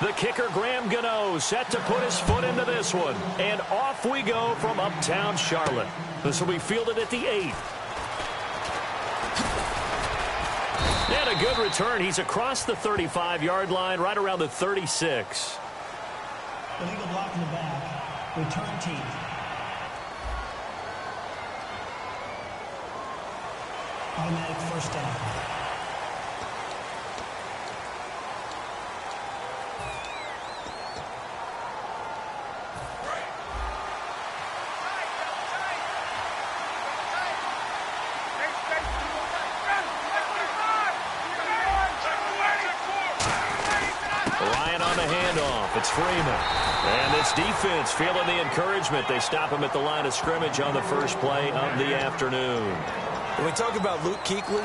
The kicker, Graham Gano, set to put his foot into this one. And off we go from uptown Charlotte. This will be fielded at the 8. And a good return. He's across the 35-yard line, right around the 36. Illegal block in the back. Return team. Automatic first down. It's Freeman. And this defense feeling the encouragement. They stop him at the line of scrimmage on the first play of the afternoon. When we talk about Luke Kuechly,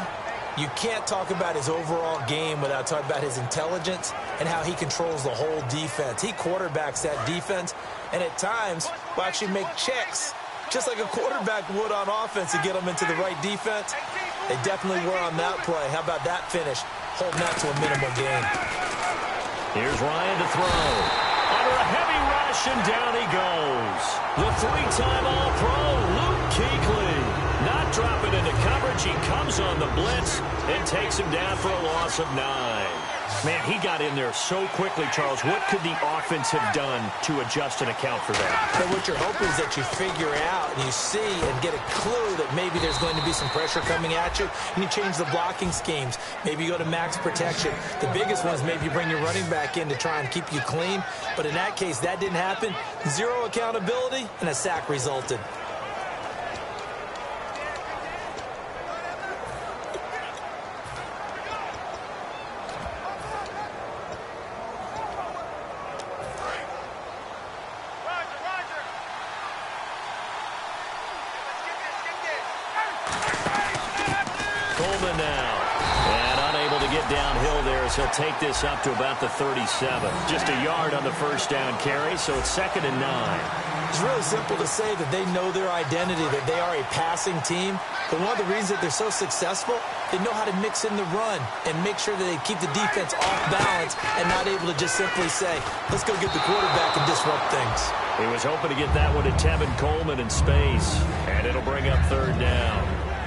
you can't talk about his overall game without talking about his intelligence and how he controls the whole defense. He quarterbacks that defense, and at times will actually make checks, just like a quarterback would on offense to get them into the right defense. They definitely were on that play. How about that finish? Holding that to a minimal gain. Here's Ryan to throw. Under a heavy rush, and down he goes. The 3-time All-Pro, Luke Kuechly. Not dropping into coverage. He comes on the blitz and takes him down for a loss of 9. Man, he got in there so quickly, Charles. What could the offense have done to adjust and account for that? And what you're hoping is that you figure out and you see and get a clue that maybe there's going to be some pressure coming at you, and you change the blocking schemes. Maybe you go to max protection. The biggest one is maybe you bring your running back in to try and keep you clean. But in that case, that didn't happen. Zero accountability, and a sack resulted. He'll take this up to about the 37. Just a yard on the first down carry, so it's 2nd and 9. It's really simple to say that they know their identity, that they are a passing team. But one of the reasons that they're so successful, they know how to mix in the run and make sure that they keep the defense off balance and not able to just simply say, let's go get the quarterback and disrupt things. He was hoping to get that one to Tevin Coleman in space, and it'll bring up 3rd down.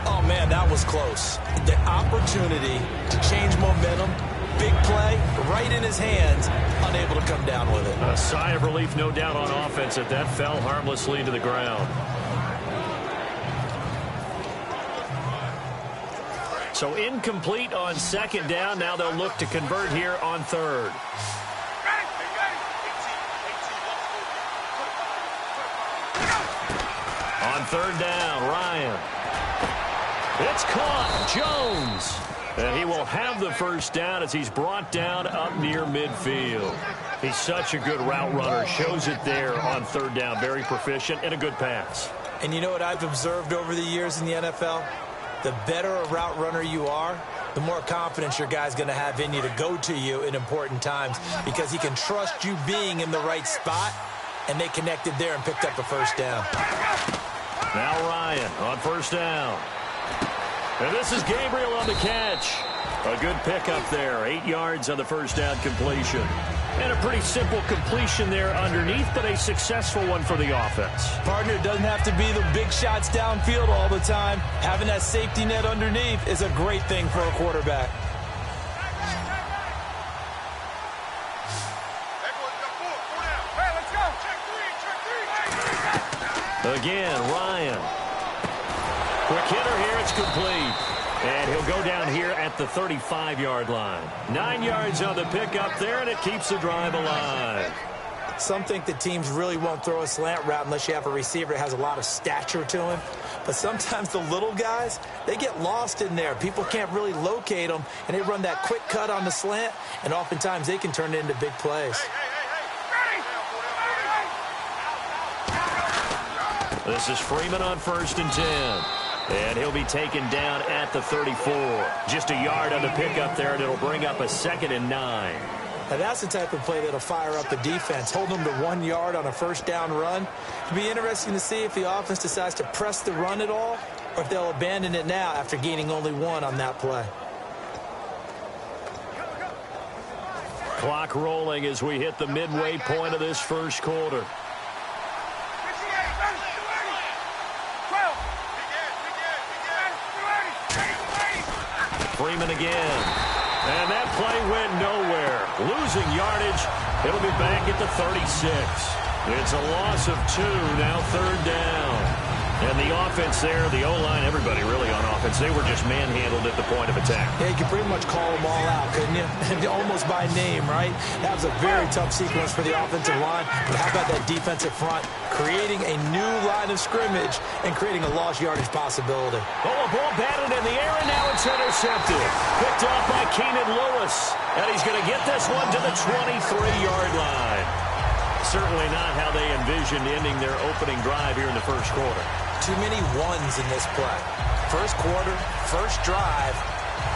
Oh, man, that was close. The opportunity to change momentum, big play, right in his hands, unable to come down with it. A sigh of relief, no doubt, on offense that fell harmlessly to the ground. So incomplete on 2nd down. Now they'll look to convert here on 3rd. On 3rd down, Ryan. It's caught. Jones. And he will have the first down as he's brought down up near midfield. He's such a good route runner. Shows it there on 3rd down. Very proficient and a good pass. And you know what I've observed over the years in the NFL? The better a route runner you are, the more confidence your guy's going to have in you to go to you in important times, because he can trust you being in the right spot, and they connected there and picked up a first down. Now Ryan on 1st down. And this is Gabriel on the catch. A good pickup there. 8 yards on the first down completion. And a pretty simple completion there underneath, but a successful one for the offense. Partner, it doesn't have to be the big shots downfield all the time. Having that safety net underneath is a great thing for a quarterback. Again, Ryan. Quick hitter here, it's complete. And he'll go down here at the 35-yard line. 9 yards on the pickup there, and it keeps the drive alive. Some think that teams really won't throw a slant route unless you have a receiver that has a lot of stature to him. But sometimes the little guys, they get lost in there. People can't really locate them, and they run that quick cut on the slant, and oftentimes they can turn it into big plays. This is Freeman on 1st and 10. And he'll be taken down at the 34. Just a yard on the pickup there, and it'll bring up a 2nd and 9. Now that's the type of play that'll fire up the defense. Hold them to 1 yard on a first down run. It'll be interesting to see if the offense decides to press the run at all, or if they'll abandon it now after gaining only 1 on that play. Clock rolling as we hit the midway point of this first quarter. Freeman again. And that play went nowhere. Losing yardage. It'll be back at the 36. It's a loss of 2, now third down. And the offense there, the O-line, everybody really on offense, they were just manhandled at the point of attack. Yeah, you could pretty much call them all out, couldn't you? Almost by name, right? That was a very tough sequence for the offensive line. But how about that defensive front? Creating a new line of scrimmage and creating a lost yardage possibility. Oh, a ball batted in the air, and now it's intercepted. Picked off by Keenan Lewis. And he's going to get this one to the 23-yard line. Certainly not how they envisioned ending their opening drive here in the first quarter. Too many ones in this play. First quarter, first drive,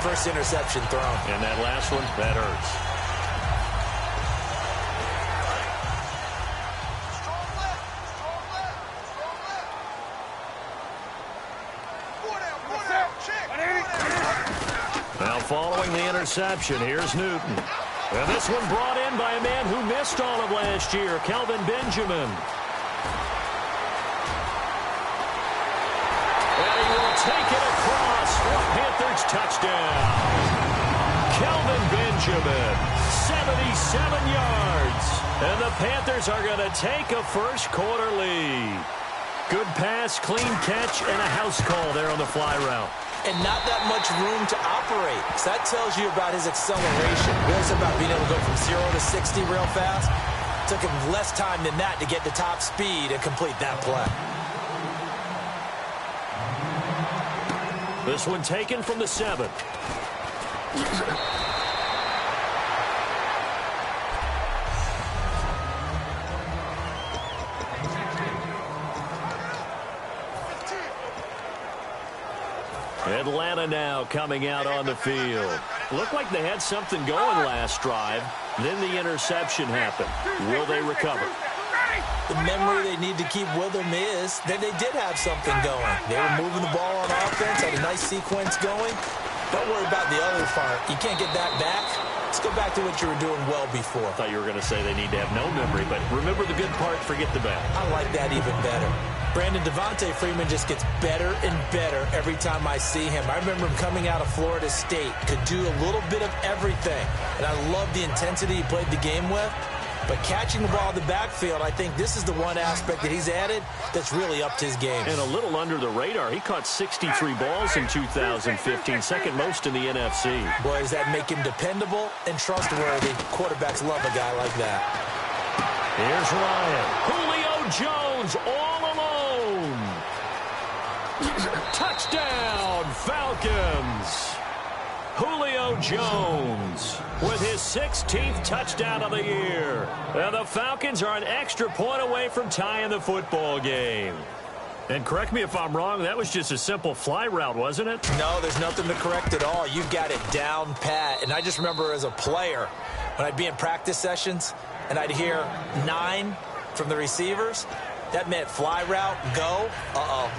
first interception thrown. And that last one, that hurts. Now following the interception, here's Newton. And this one brought in by a man who missed all of last year, Kelvin Benjamin. And he will take it across for a Panthers touchdown. Kelvin Benjamin, 77 yards. And the Panthers are going to take a first quarter lead. Good pass, clean catch, and a house call there on the fly route. And not that much room to operate. So that tells you about his acceleration. Really about being able to go from 0 to 60 real fast. Took him less time than that to get to top speed and complete that play. This one taken from the 7. Atlanta now coming out on the field. Looked like they had something going last drive. Then the interception happened. Will they recover? The memory they need to keep with them is that they did have something going. They were moving the ball on offense, had a nice sequence going. Don't worry about the other part. You can't get that back. Let's go back to what you were doing well before. I thought you were going to say they need to have no memory, but remember the good part, forget the bad. I like that even better. Brandon Devontae Freeman just gets better and better every time I see him. I remember him coming out of Florida State, could do a little bit of everything. And I love the intensity he played the game with. But catching the ball in the backfield, I think this is the one aspect that he's added that's really upped his game. And a little under the radar. He caught 63 balls in 2015, second most in the NFC. Boy, does that make him dependable and trustworthy. Quarterbacks love a guy like that. Here's Ryan. Julio Jones all alone. Touchdown, Falcons. Julio Jones with his 16th touchdown of the year. And the Falcons are an extra point away from tying the football game. And correct me if I'm wrong, that was just a simple fly route, wasn't it? No, there's nothing to correct at all. You've got it down pat. And I just remember as a player, when I'd be in practice sessions and I'd hear 9 from the receivers, that meant fly route, go,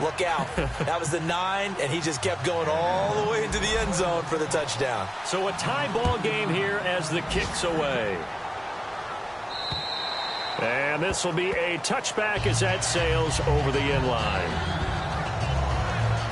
look out. That was the 9, and he just kept going all the way into the end zone for the touchdown. So a tie ball game here as the kick's away. And this will be a touchback as that sails over the end line.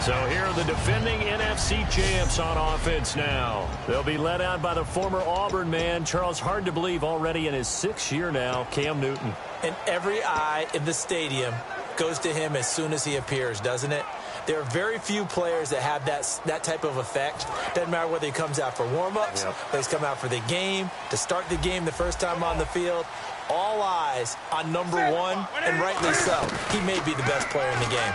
So here are the defending NFC champs on offense now. They'll be led out by the former Auburn man, Charles, hard to believe already in his 6th year now, Cam Newton. And every eye in the stadium goes to him as soon as he appears, doesn't it? There are very few players that have that type of effect. Doesn't matter whether he comes out for warm-ups, whether he's come out for the game, to start the game the first time on the field. All eyes on number 1, and rightly so. He may be the best player in the game.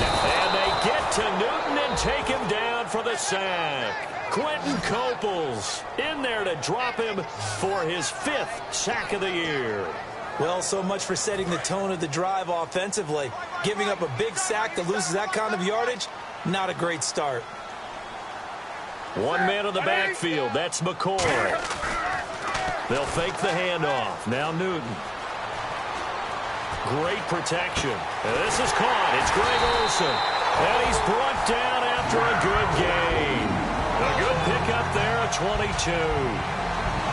And they get to Newton and take him down for the sack. Quentin Coples in there to drop him for his 5th sack of the year. Well, so much for setting the tone of the drive offensively. Giving up a big sack that loses that kind of yardage, not a great start. One man on the backfield, that's McCoy. They'll fake the handoff. Now Newton. Great protection. And this is caught. It's Greg Olsen. And he's brought down after a good gain. A good pickup there, a 22.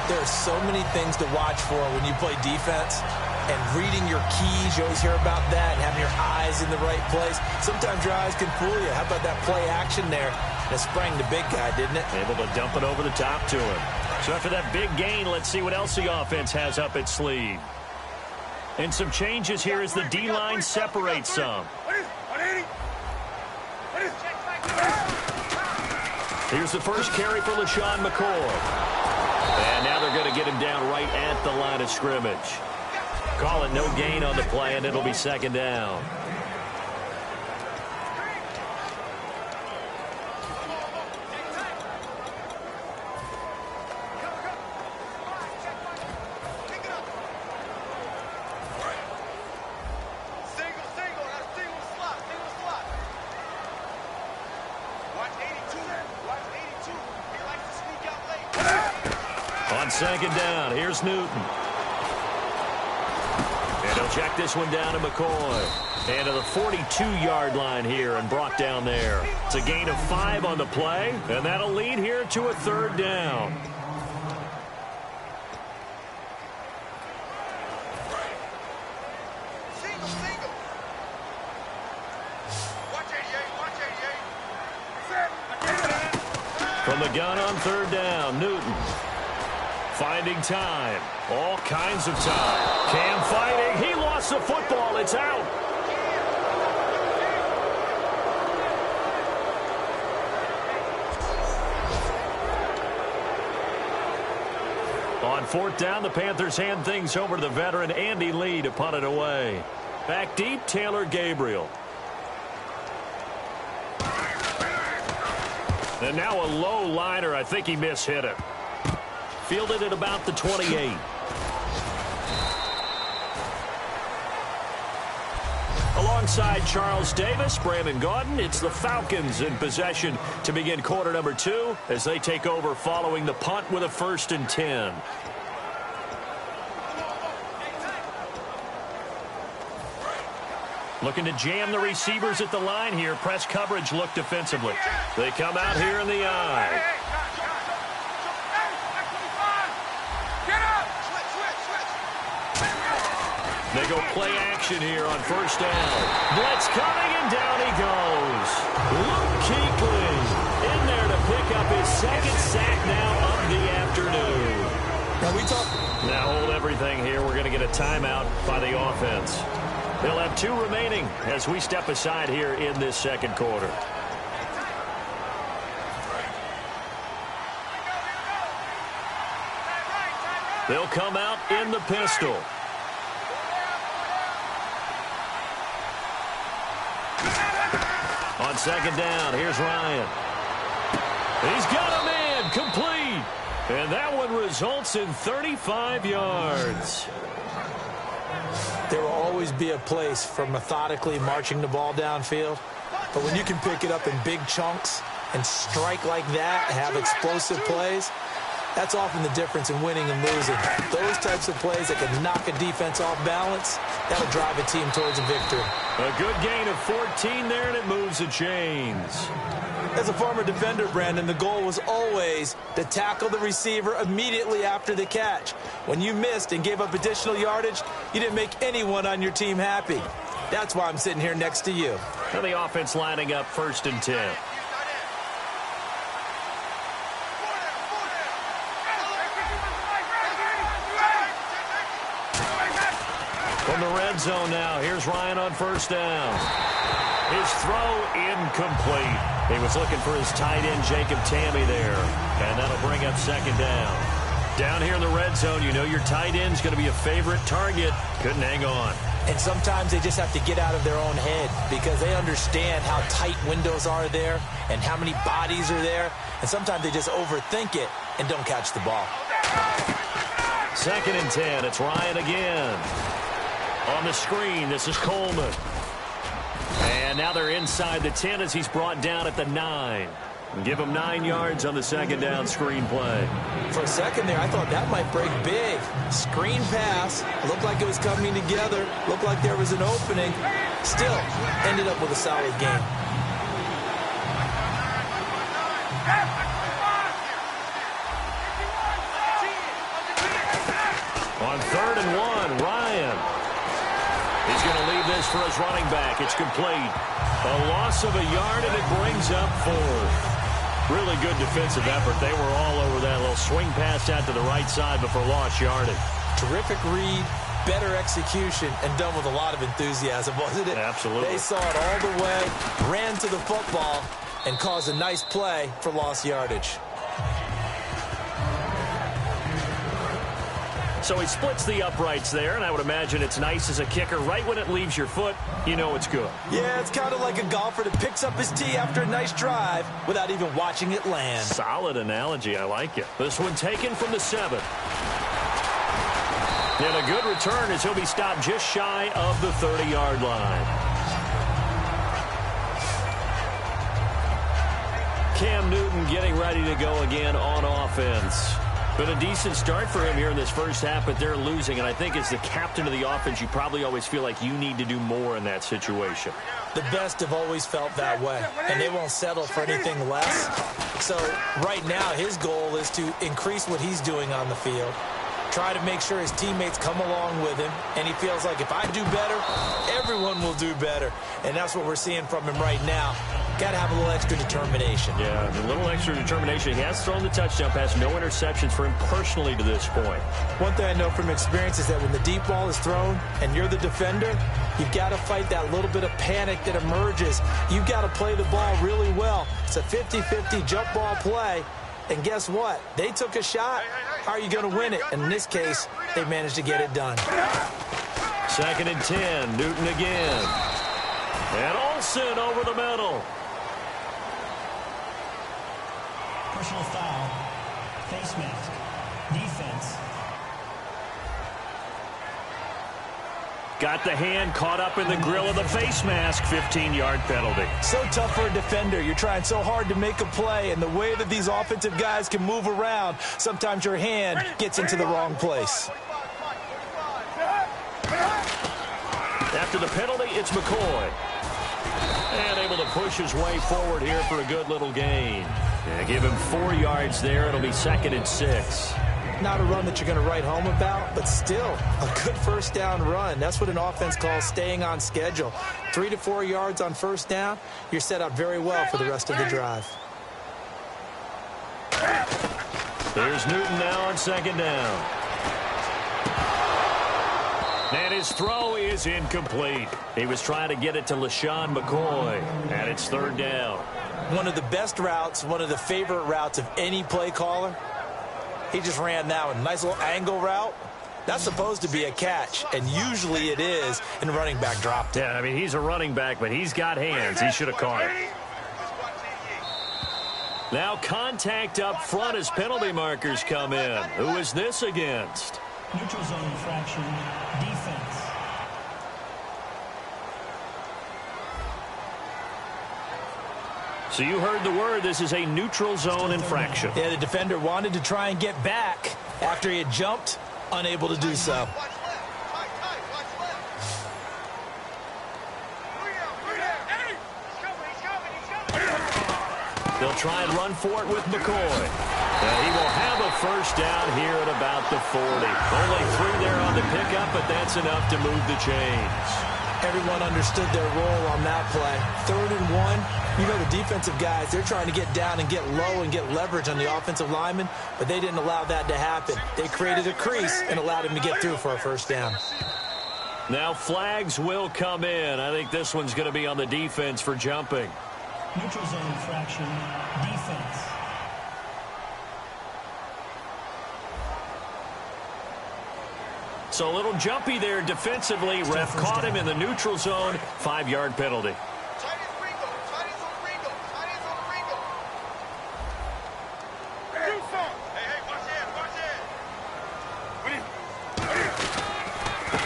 There are so many things to watch for when you play defense. And reading your keys, you always hear about that, and having your eyes in the right place. Sometimes your eyes can fool you. How about that play action there? And it sprang the big guy, didn't it? Able to dump it over the top to him. So after that big gain, let's see what else the offense has up its sleeve. And some changes here as the D-line separates some. Here's the first carry for LaShawn McCoy. And now they're going to get him down right at the line of scrimmage. Call it no gain on the play, and it'll be second down. On second down, here's Newton. And he'll check this one down to McCoy. And to the 42-yard line here and brought down there. It's a gain of 5 on the play, and that'll lead here to a third down. From the gun on third down, Newton. Finding time. All kinds of time. Cam fighting. He lost the football. It's out. On fourth down, the Panthers hand things over to the veteran Andy Lee to punt it away. Back deep, Taylor Gabriel. And now a low liner. I think he mishit it. Fielded at about the 28. Alongside Charles Davis, Brandon Gaudin, it's the Falcons in possession to begin quarter number 2 as they take over following the punt with a 1st and 10. Looking to jam the receivers at the line here. Press coverage look defensively. They come out here in the eye. They go play action here on first down. Blitz coming, and down he goes. Luke Kuechly in there to pick up his second sack now of the afternoon. Now hold everything here. We're going to get a timeout by the offense. They'll have 2 remaining as we step aside here in this second quarter. They'll come out in the pistol. On second down, here's Ryan. He's got a man, complete. And that one results in 35 yards. There will always be a place for methodically marching the ball downfield. But when you can pick it up in big chunks and strike like that, have explosive plays, that's often the difference in winning and losing. Those types of plays that can knock a defense off balance, that'll drive a team towards a victory. A good gain of 14 there, and it moves the chains. As a former defender, Brandon, the goal was always to tackle the receiver immediately after the catch. When you missed and gave up additional yardage, you didn't make anyone on your team happy. That's why I'm sitting here next to you. Now the offense lining up 1st and 10. From the red zone now, here's Ryan on first down. His throw incomplete. He was looking for his tight end, Jacob Tamme there. And that'll bring up second down. Down here in the red zone, you know your tight end's going to be a favorite target. Couldn't hang on. And sometimes they just have to get out of their own head because they understand how tight windows are there and how many bodies are there. And sometimes they just overthink it and don't catch the ball. 2nd and 10. It's Ryan again. On the screen, this is Coleman. And now they're inside the 10 as he's brought down at the 9. Give him 9 yards on the second down screen play. For a second there, I thought that might break big. Screen pass. Looked like it was coming together. Looked like there was an opening. Still, ended up with a solid game. 1. Ryan. He's going to leave this for his running back. It's complete. A loss of a yard, and it brings up 4. Really good defensive effort. They were all over that little swing pass out to the right side before lost yardage. Terrific read, better execution, and done with a lot of enthusiasm, wasn't it? Absolutely. They saw it all the way, ran to the football, and caused a nice play for lost yardage. So he splits the uprights there, and I would imagine it's nice as a kicker. Right when it leaves your foot, you know it's good. Yeah, it's kind of like a golfer that picks up his tee after a nice drive without even watching it land. Solid analogy. I like it. This one taken from the 7. And a good return as he'll be stopped just shy of the 30-yard line. Cam Newton getting ready to go again on offense. Been a decent start for him here in this first half, but they're losing. And I think as the captain of the offense, you probably always feel like you need to do more in that situation. The best have always felt that way, and they won't settle for anything less. So right now, his goal is to increase what he's doing on the field, try to make sure his teammates come along with him, and he feels like if I do better, everyone will do better. And that's what we're seeing from him right now. Got to have a little extra determination. Yeah, a little extra determination. He has thrown the touchdown pass, no interceptions for him personally to this point. One thing I know from experience is that when the deep ball is thrown and you're the defender, you've got to fight that little bit of panic that emerges. You've got to play the ball really well. It's a 50-50 jump ball play. And guess what? They took a shot. How are you going to win it? And in this case, they managed to get it done. 2nd and 10. Newton again. And Olsen over the middle. Personal foul. Face mask. Defense. Got the hand caught up in the grill of the face mask. 15-yard penalty. So tough for a defender. You're trying so hard to make a play, and the way that these offensive guys can move around, sometimes your hand gets into the wrong place. After the penalty, it's McCoy. And able to push his way forward here for a good little gain. Yeah, give him 4 yards there. It'll be 2nd and 6. Not a run that you're going to write home about, but still a good first down run. That's what an offense calls staying on schedule. 3 to 4 yards on first down, you're set up very well for the rest of the drive. There's Newton now on 2nd down. And his throw is incomplete. He was trying to get it to LaShawn McCoy, and it's 3rd down. One of the best routes, one of the favorite routes of any play caller. He just ran that one. Nice little angle route. That's supposed to be a catch, and usually it is, and the running back dropped it. Yeah, I mean, he's a running back, but he's got hands. He should have caught it. Now contact up front as penalty markers come in. Who is this against? Neutral zone infraction. Defense. So you heard the word. This is a neutral zone infraction. Yeah, the defender wanted to try and get back after he had jumped, unable to do so. They'll try and run for it with McCoy. He will have a first down here at about the 40. Only 3 there on the pickup, but that's enough to move the chains. Everyone understood their role on that play. 3rd and 1. You know the defensive guys, they're trying to get down and get low and get leverage on the offensive lineman, but they didn't allow that to happen. They created a crease and allowed him to get through for a first down. Now flags will come in. I think this one's going to be on the defense for jumping. Neutral zone infraction. Defense. So a little jumpy there defensively. Ref caught him in the neutral zone. 5-yard penalty.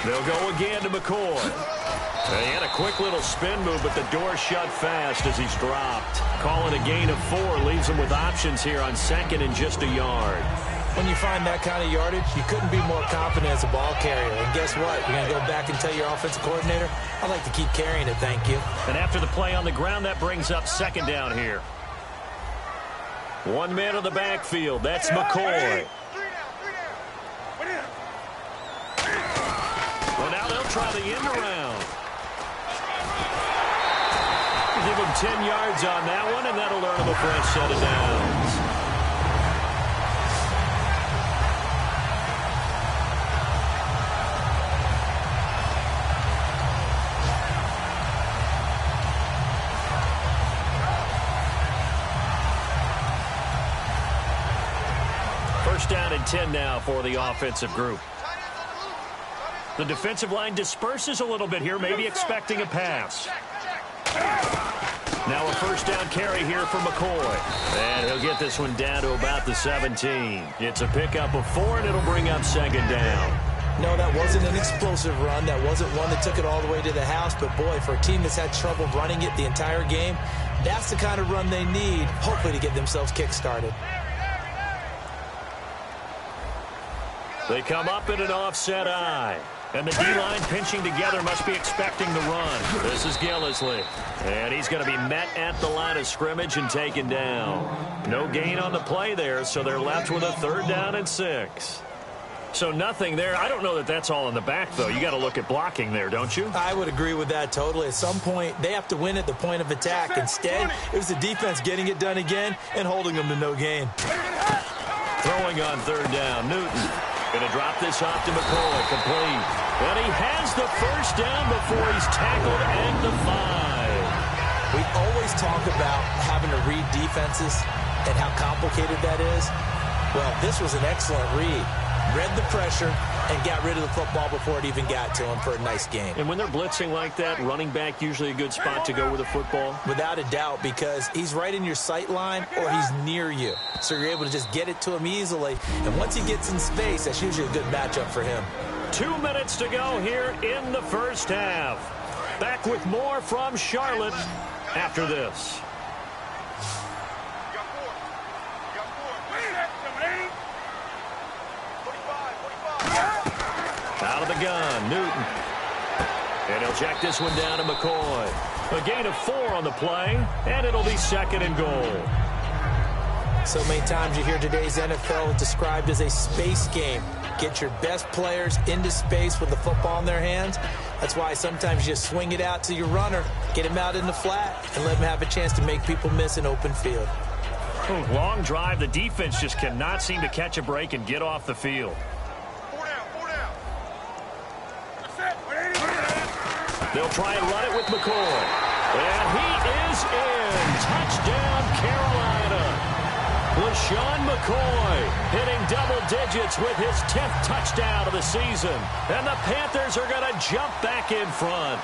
They'll go again to McCoy. He had a quick little spin move, but the door shut fast as he's dropped. Calling a gain of 4 leaves him with options here on 2nd and just a yard. When you find that kind of yardage, you couldn't be more confident as a ball carrier. And guess what? You're going to go back and tell your offensive coordinator, I'd like to keep carrying it, thank you. And after the play on the ground, that brings up 2nd down here. 1 man in the backfield. That's McCoy. try the end around. Give him 10 yards on that one, and that'll earn him a fresh set of downs. First down and 10 now for the offensive group. The defensive line disperses a little bit here, maybe expecting a pass. Now a first down carry here for McCoy. And he'll get this one down to about the 17. It's a pickup of 4, and it'll bring up second down. No, that wasn't an explosive run. That wasn't one that took it all the way to the house. But, boy, for a team that's had trouble running it the entire game, that's the kind of run they need, hopefully, to get themselves kick-started. They come up in an offset eye. And the D-line pinching together must be expecting the run. This is Gillislee. And he's going to be met at the line of scrimmage and taken down. No gain on the play there, so they're left with a 3rd down and 6. So nothing there. I don't know that that's all in the back, though. You got to look at blocking there, don't you? I would agree with that totally. At some point, they have to win at the point of attack. Instead, it was the defense getting it done again and holding them to no gain. Throwing on 3rd down, Newton. Going to drop this off to McCoy, complete. And he has the first down before he's tackled at the 5. We always talk about having to read defenses and how complicated that is. Well, this was an excellent read. Read the pressure and got rid of the football before it even got to him for a nice game. And when they're blitzing like that, running back usually a good spot to go with the football? Without a doubt, because he's right in your sight line or he's near you. So you're able to just get it to him easily. And once he gets in space, that's usually a good matchup for him. 2 minutes to go here in the first half. Back with more from Charlotte after this. Out of the gun, Newton. And he'll check this one down to McCoy. A gain of 4 on the play, and it'll be 2nd and goal. So many times you hear today's NFL described as a space game. Get your best players into space with the football in their hands. That's why sometimes you just swing it out to your runner, get him out in the flat, and let him have a chance to make people miss an open field. Long drive. The defense just cannot seem to catch a break and get off the field. They'll try and run it with McCoy. And he is in. Touchdown, Carolina. LaShawn McCoy hitting double digits with his 10th touchdown of the season. And the Panthers are going to jump back in front.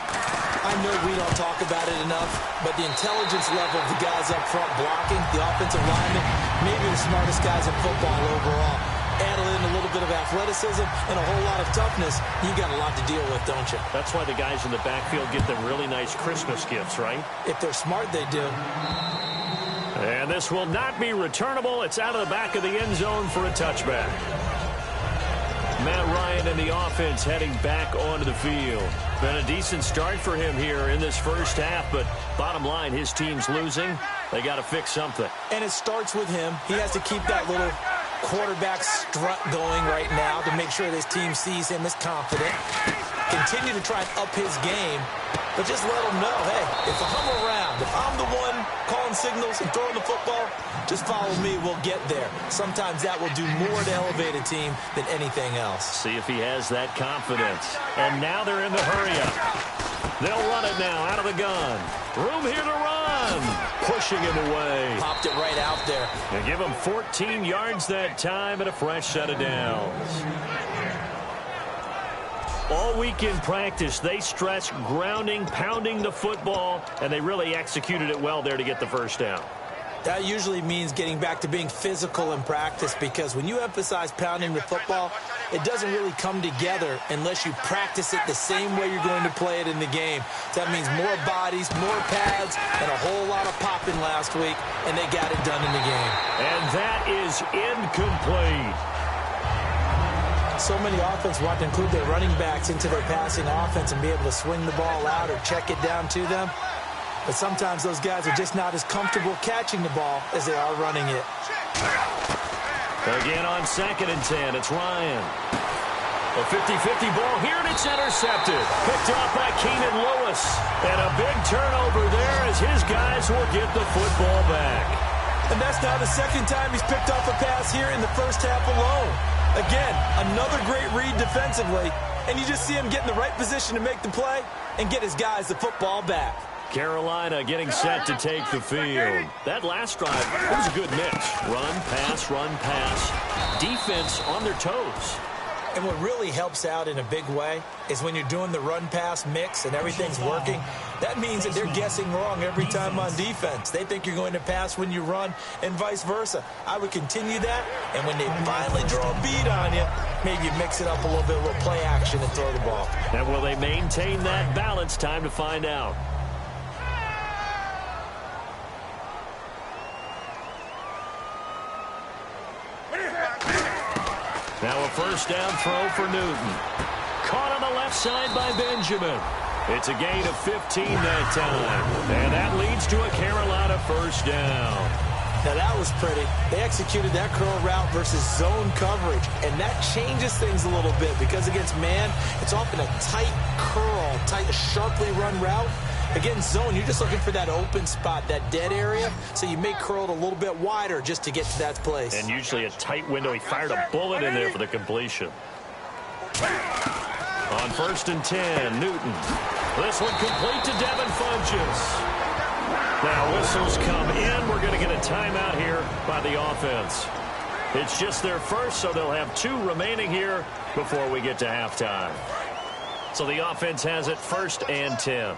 I know we don't talk about it enough, but the intelligence level of the guys up front blocking, the offensive linemen, maybe the smartest guys in football overall. Add in a little bit of athleticism and a whole lot of toughness, you got a lot to deal with, don't you? That's why the guys in the backfield get them really nice Christmas gifts, right? If they're smart, they do. And this will not be returnable. It's out of the back of the end zone for a touchback. Matt Ryan and the offense heading back onto the field. Been a decent start for him here in this first half, but bottom line, his team's losing. They got to fix something. And it starts with him. He has to keep that little quarterback strut going right now to make sure this team sees him as confident. Continue to try and up his game, but just let him know, hey, if I'm around, if I'm the one calling signals and throwing the football, just follow me, we'll get there. Sometimes that will do more to elevate a team than anything else. See if he has that confidence. And now they're in the hurry-up. They'll run it now out of the gun. Room here to run. Pushing him away. Popped it right out there. They give him 14 yards that time and a fresh set of downs. All week in practice, they stressed grounding, pounding the football, and they really executed it well there to get the first down. That usually means getting back to being physical in practice, because when you emphasize pounding the football, it doesn't really come together unless you practice it the same way you're going to play it in the game. So that means more bodies, more pads, and a whole lot of popping last week, and they got it done in the game. And that is incomplete. So many offenses want to include their running backs into their passing offense and be able to swing the ball out or check it down to them. But sometimes those guys are just not as comfortable catching the ball as they are running it. Again on 2nd and 10, it's Ryan. A 50-50 ball here, and it's intercepted. Picked off by Keenan Lewis. And a big turnover there as his guys will get the football back. And that's now the second time he's picked off a pass here in the first half alone. Again, another great read defensively. And you just see him get in the right position to make the play and get his guys the football back. Carolina getting set to take the field. That last drive, it was a good mix. Run, pass, defense on their toes. And what really helps out in a big way is when you're doing the run-pass mix and everything's working, that means that they're guessing wrong every time on defense. They think you're going to pass when you run and vice versa. I would continue that, and when they finally draw a beat on you, maybe you mix it up a little bit, a little play action and throw the ball. And will they maintain that balance? Time to find out. Now a first down throw for Newton. Caught on the left side by Benjamin. It's a gain of 15 that time. And that leads to a Carolina first down. Now that was pretty. They executed that curl route versus zone coverage. And that changes things a little bit because against man, it's often a tight curl, tight, sharply run route. Against zone, you're just looking for that open spot, that dead area, so you may curl it a little bit wider just to get to that place. And usually a tight window. He fired a bullet in there for the completion. On 1st and 10, Newton. This one complete to Devin Funchess. Now whistles come in. We're going to get a timeout here by the offense. It's just their first, so they'll have 2 remaining here before we get to halftime. So the offense has it 1st and 10.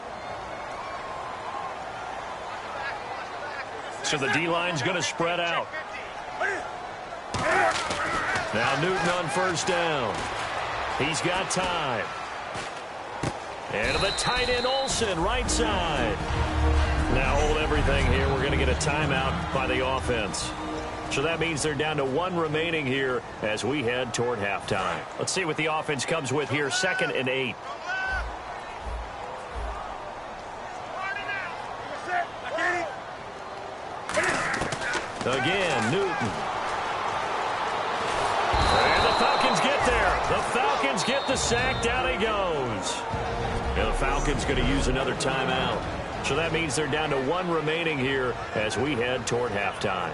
So the D-line's going to spread out. Now Newton on 1st down. He's got time. And to the tight end, Olsen, right side. Now hold everything here. We're going to get a timeout by the offense. So that means they're down to 1 remaining here as we head toward halftime. Let's see what the offense comes with here. 2nd and 8. Again, Newton. And the Falcons get there. The Falcons get the sack. Down he goes. And the Falcons going to use another timeout. So that means they're down to 1 remaining here as we head toward halftime.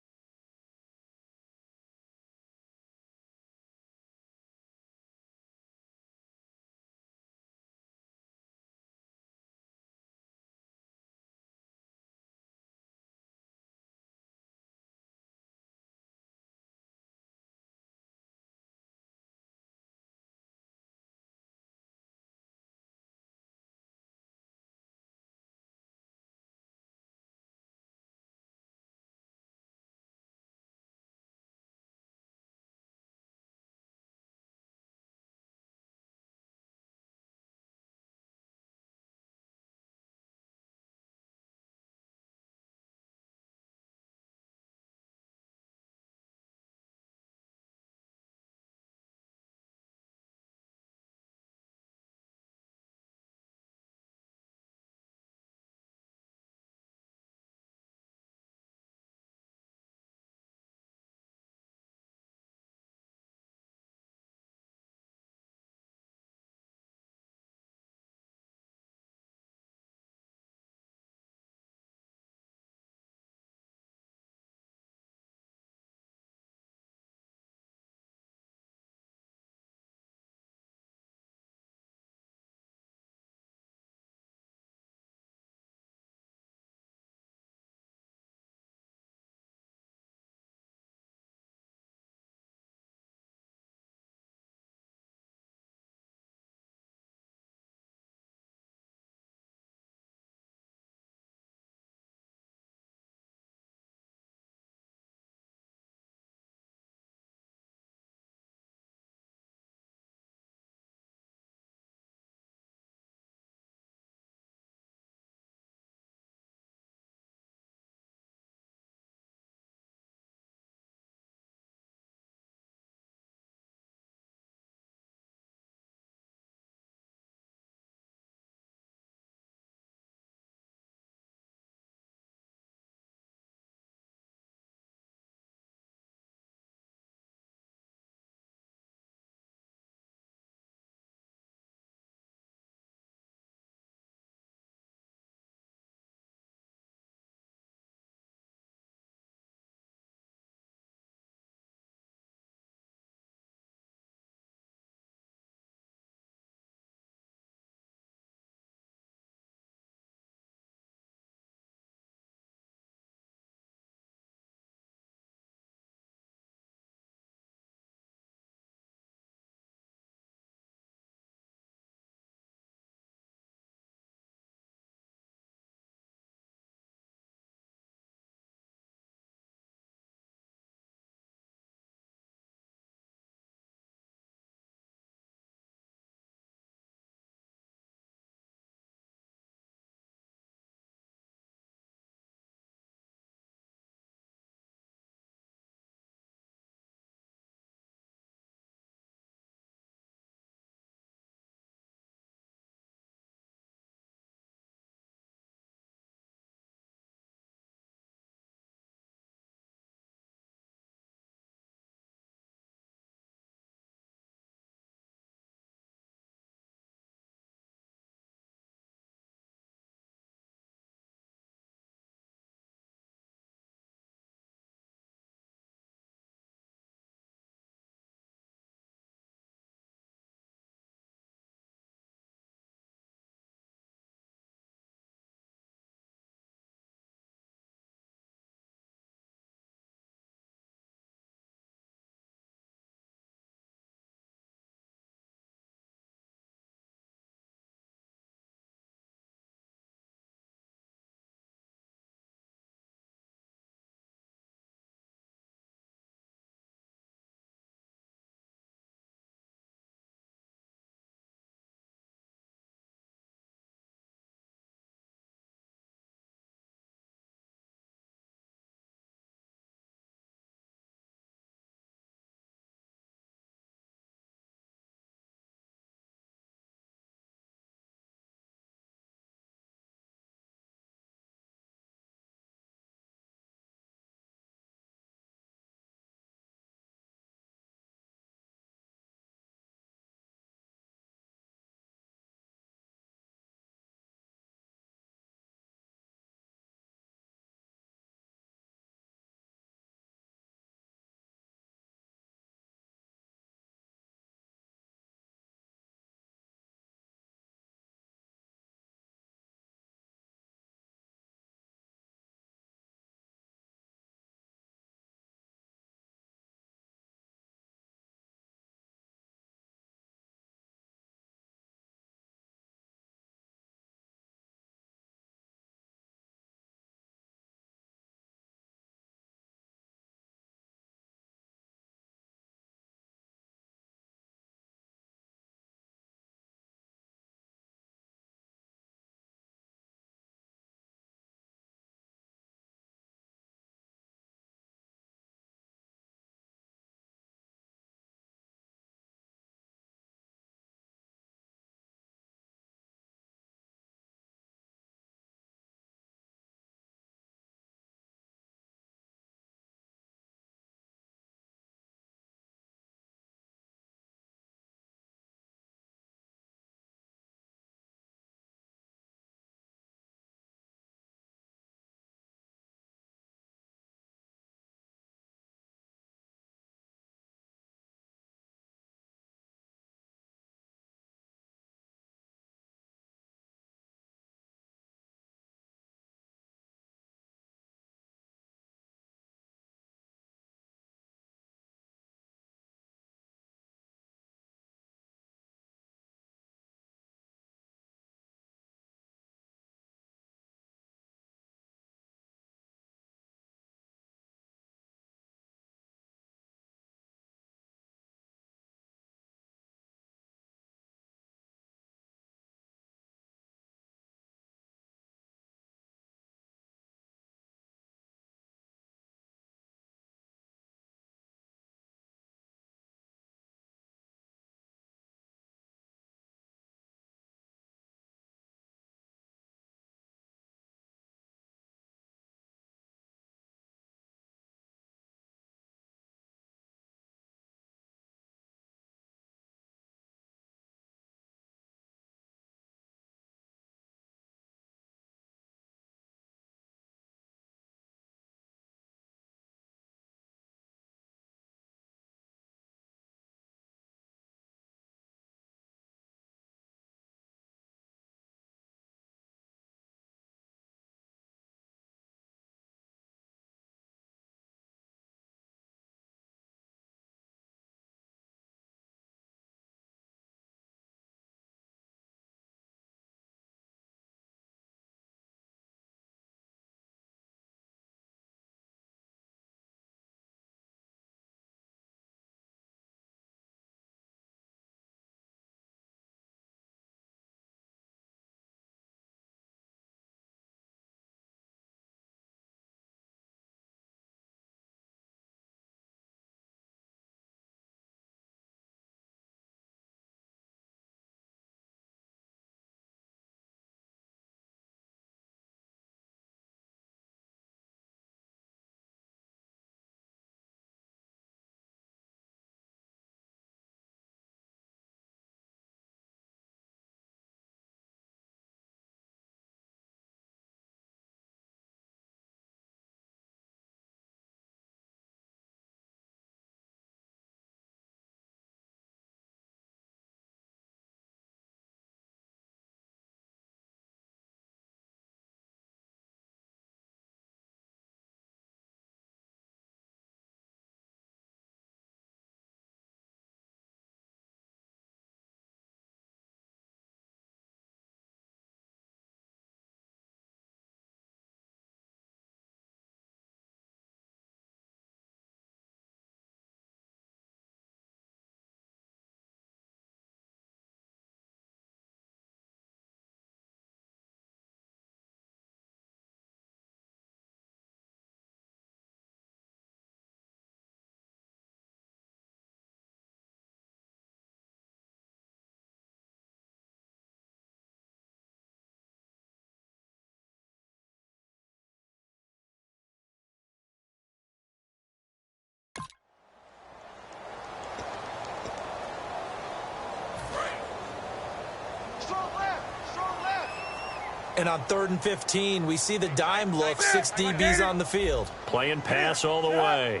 And on 3rd and 15, we see the dime look, 6 DBs on the field. Playing pass all the way.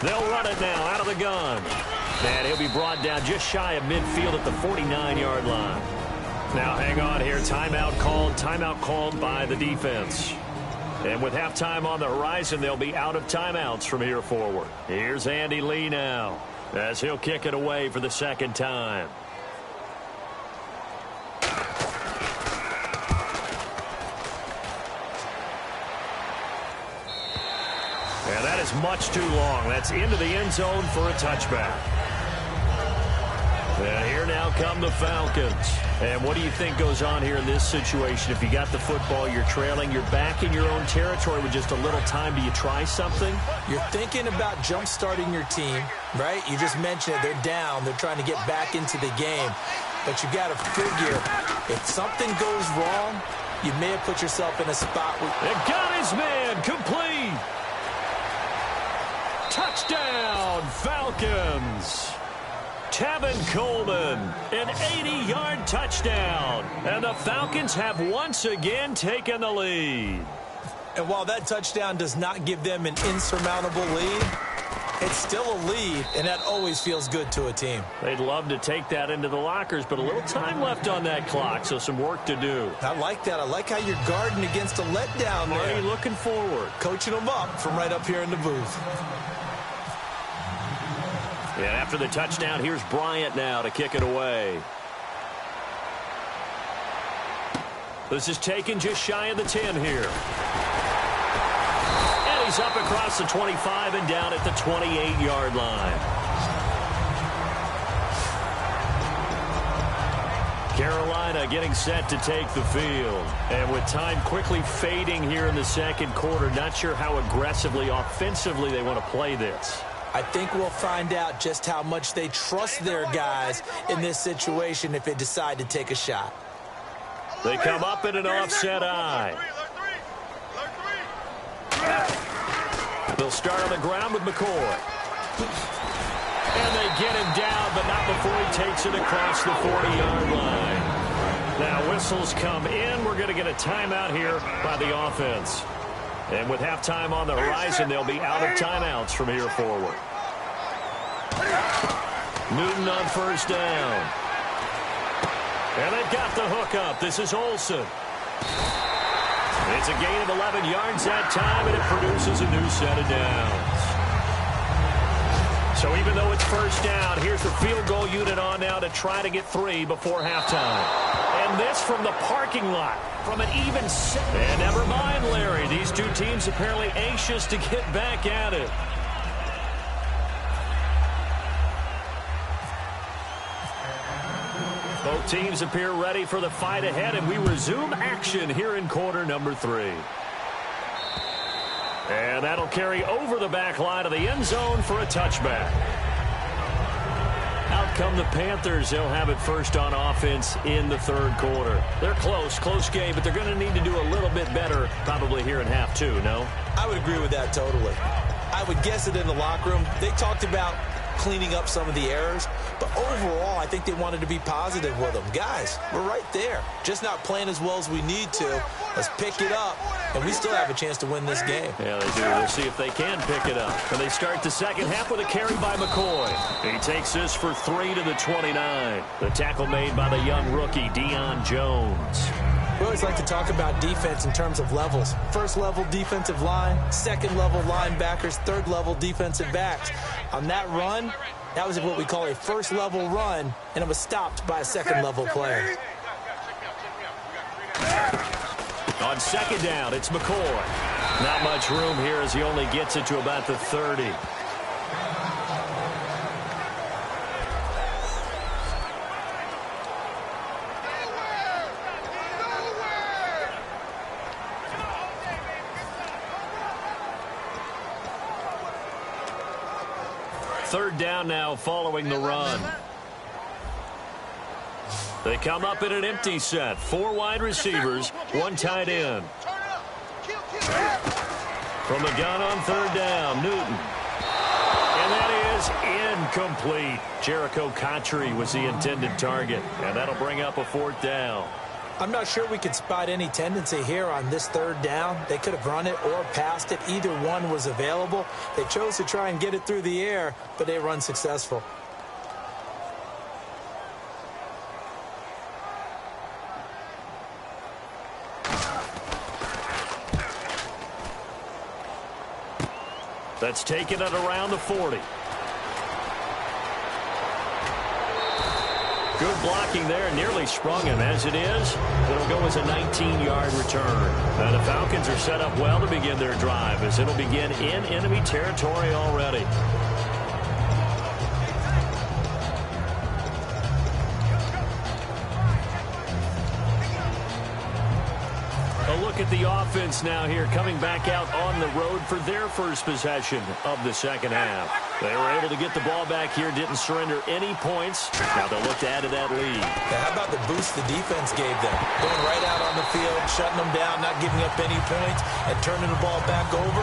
They'll run it now out of the gun. And he'll be brought down just shy of midfield at the 49-yard line. Now hang on here. Timeout called by the defense. And with halftime on the horizon, they'll be out of timeouts from here forward. Here's Andy Lee now as he'll kick it away for the second time. And that is much too long. That's into the end zone for a touchback. And here now come the Falcons. And what do you think goes on here in this situation? If you got the football, you're trailing, you're back in your own territory with just a little time. Do you try something? You're thinking about jump-starting your team, right? You just mentioned it. They're down. They're trying to get back into the game. But you got to figure, if something goes wrong, you may have put yourself in a spot where... They got his man complete. Touchdown, Falcons. Tevin Coleman, an 80-yard touchdown. And the Falcons have once again taken the lead. And while that touchdown does not give them an insurmountable lead, it's still a lead, and that always feels good to a team. They'd love to take that into the lockers, but a little time left on that clock, so some work to do. I like that. I like how you're guarding against a letdown there. Already looking forward. Coaching them up from right up here in the booth. And after the touchdown, here's Bryant now to kick it away. This is taken just shy of the 10 here. And he's up across the 25 and down at the 28-yard line. Carolina getting set to take the field. And with time quickly fading here in the second quarter, not sure how aggressively, offensively they want to play this. I think we'll find out just how much they trust their guys in this situation if they decide to take a shot. They come up in an offset eye. They'll start on the ground with McCoy. And they get him down, but not before he takes it across the 40-yard line. Now whistles come in. We're going to get a timeout here by the offense. And with halftime on the horizon, they'll be out of timeouts from here forward. Newton on first down. And they've got the hook up. This is Olsen. It's a gain of 11 yards that time, and it produces a new set of downs. So even though it's first down, here's the field goal unit on now to try to get 3 before halftime. And this from the parking lot. From an even set. And never mind, Larry. These two teams apparently anxious to get back at it. Both teams appear ready for the fight ahead, and we resume action here in quarter number 3. And that'll carry over the back line of the end zone for a touchback. Out come the Panthers. They'll have it first on offense in the third quarter. They're close game, but they're going to need to do a little bit better probably here in half 2, no? I would agree with that totally. I would guess it in the locker room. They talked about cleaning up some of the errors, but overall, I think they wanted to be positive with them. Guys, we're right there. Just not playing as well as we need to. Let's pick it up, and we still have a chance to win this game. Yeah, they do. We'll see if they can pick it up. And they start the second half with a carry by McCoy. He takes this for 3 to the 29. The tackle made by the young rookie, Deion Jones. We always like to talk about defense in terms of levels. First level defensive line, second level linebackers, third level defensive backs. On that run, that was what we call a first level run, and it was stopped by a second level player. On second down, it's McCoy. Not much room here as he only gets it to about the 30. Third down now following the run. They come up in an empty set. 4 wide receivers, 1 tight end. From the gun on third down, Newton. And that is incomplete. Jericho Cotchery was the intended target. And that'll bring up a 4th down. I'm not sure we could spot any tendency here on this third down. They could have run it or passed it. Either one was available. They chose to try and get it through the air, but they run successful. That's taken at around the 40. Good blocking there, nearly sprung him. As it is, it'll go as a 19-yard return. Now the Falcons are set up well to begin their drive, as it'll begin in enemy territory already. A look at the offense now here, coming back out on the road for their first possession of the second half. They were able to get the ball back here, didn't surrender any points. Now they'll look to add to that lead. Now, how about the boost the defense gave them? Going right out on the field, shutting them down, not giving up any points, and turning the ball back over.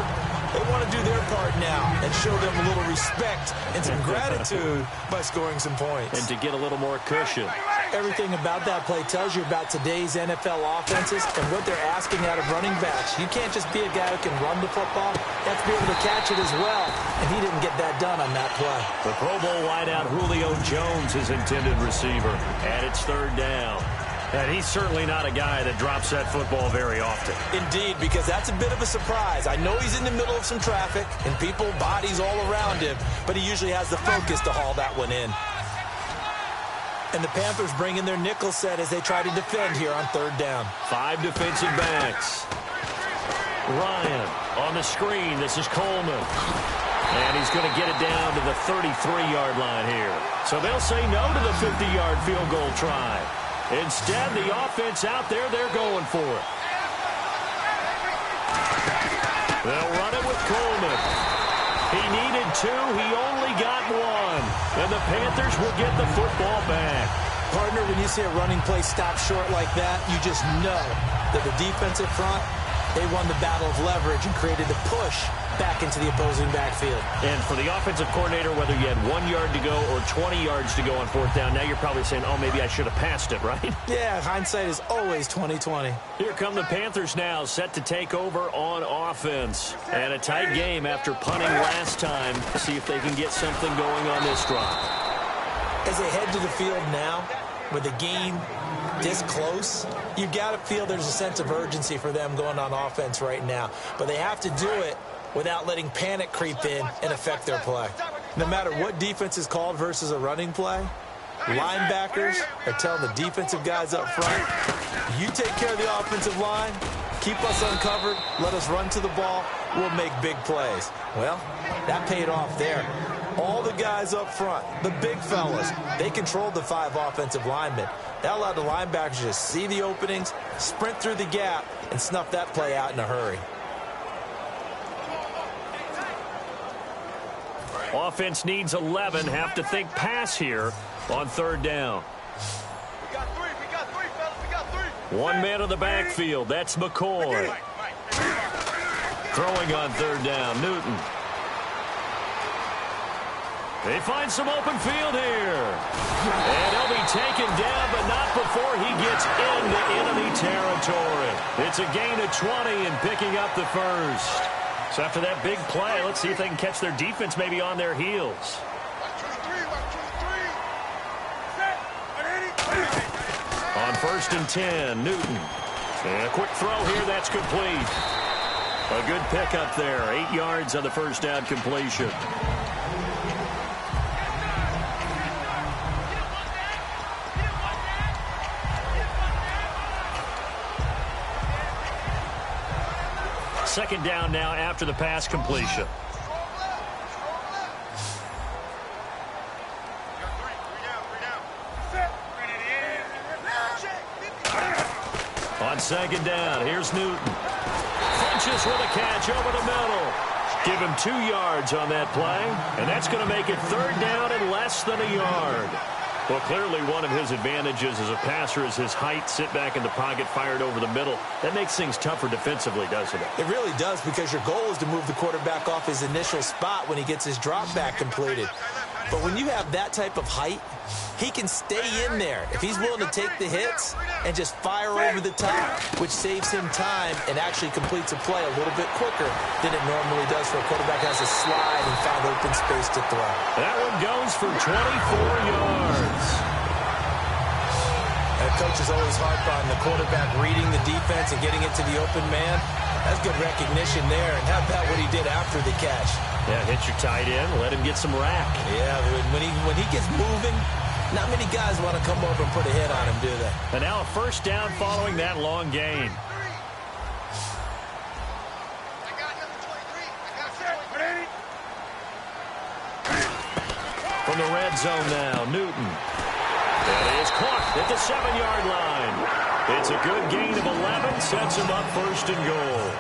They want to do their part now and show them a little respect and some gratitude by scoring some points. And to get a little more cushion. Everything about that play tells you about today's NFL offenses and what they're asking out of running backs. You can't just be a guy who can run the football. You have to be able to catch it as well, and he didn't get that done on that play. The Pro Bowl wideout Julio Jones is intended receiver, and it's third down. And he's certainly not a guy that drops that football very often. Indeed, because that's a bit of a surprise. I know he's in the middle of some traffic and people, bodies all around him, but he usually has the focus to haul that one in. And the Panthers bring in their nickel set as they try to defend here on third down. 5 defensive backs. Ryan on the screen. This is Coleman. And he's going to get it down to the 33-yard line here. So they'll say no to the 50-yard field goal try. Instead, the offense out there, they're going for it. They'll run it with Coleman. He needed 2. He only got 1. And the Panthers will get the football back. Partner, when you see a running play stop short like that, you just know that the defensive front, they won the battle of leverage and created the push back into the opposing backfield. And for the offensive coordinator, whether you had 1 yard to go or 20 yards to go on fourth down, now you're probably saying, oh, maybe I should have passed it, right? Yeah, hindsight is always 20/20. Here come the Panthers now, set to take over on offense. And a tight game after punting last time. See if they can get something going on this drive. As they head to the field now, with the game this close, you've got to feel there's a sense of urgency for them going on offense right now. But they have to do it without letting panic creep in and affect their play. No matter what defense is called versus a running play, linebackers are telling the defensive guys up front, you take care of the offensive line, keep us uncovered, let us run to the ball, we'll make big plays. Well, that paid off there. All the guys up front, the big fellas, they controlled the 5 offensive linemen. That allowed the linebackers to see the openings, sprint through the gap, and snuff that play out in a hurry. Offense needs 11. Have to think pass here on third down. We got 3, fellas. We got 3. 1 man in the backfield. That's McCoy. Throwing on third down, Newton. They find some open field here. And he'll be taken down, but not before he gets into enemy territory. It's a gain of 20 and picking up the first. So after that big play, let's see if they can catch their defense maybe on their heels. 1, 2, 3. On 1st and 10, Newton. And a quick throw here, that's complete. A good pickup there, 8 yards on the first down completion. Second down now after the pass completion. On second down, here's Newton. Funches with a catch over the middle. Give him 2 yards on that play, and that's going to make it third down and less than a yard. Well, clearly one of his advantages as a passer is his height, sit back in the pocket, fired over the middle. That makes things tougher defensively, doesn't it? It really does, because your goal is to move the quarterback off his initial spot when he gets his drop back completed. But when you have that type of height, he can stay in there if he's willing to take the hits and just fire over the top, which saves him time and actually completes a play a little bit quicker than it normally does for a quarterback who has to slide and find open space to throw. That one goes for 24 yards. And coach is always harp on the quarterback reading the defense and getting it to the open man. That's good recognition there. And how about what he did after the catch? Yeah, hit your tight end, let him get some rack. Yeah, when he gets moving, not many guys want to come over and put a hit on him, do they? And now a first down following that long gain. From the red zone now, Newton. That is caught at the 7-yard line. It's a good gain of 11, sets him up first and goal.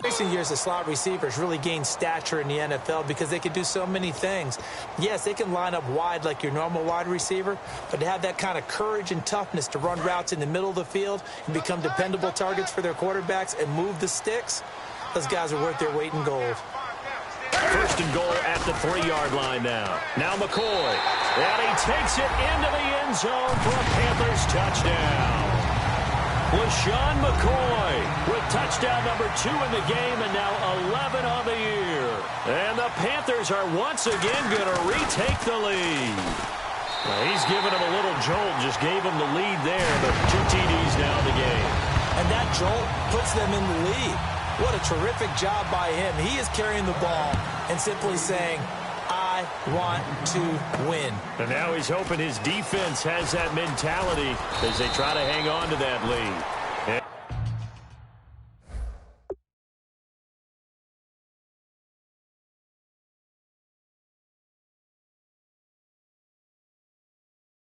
Recent years, the slot receivers really gained stature in the NFL because they can do so many things. Yes, they can line up wide like your normal wide receiver, but to have that kind of courage and toughness to run routes in the middle of the field and become dependable targets for their quarterbacks and move the sticks, those guys are worth their weight in gold. First and goal at the 3-yard line now. Now McCoy. And he takes it into the end zone for a Panthers touchdown. LaShawn McCoy with touchdown number 2 in the game and now 11 on the year. And the Panthers are once again going to retake the lead. Well, he's given him a little jolt, just gave him the lead there, but 2 TDs now in the game. And that jolt puts them in the lead. What a terrific job by him. He is carrying the ball and simply saying, I want to win. And now he's hoping his defense has that mentality as they try to hang on to that lead.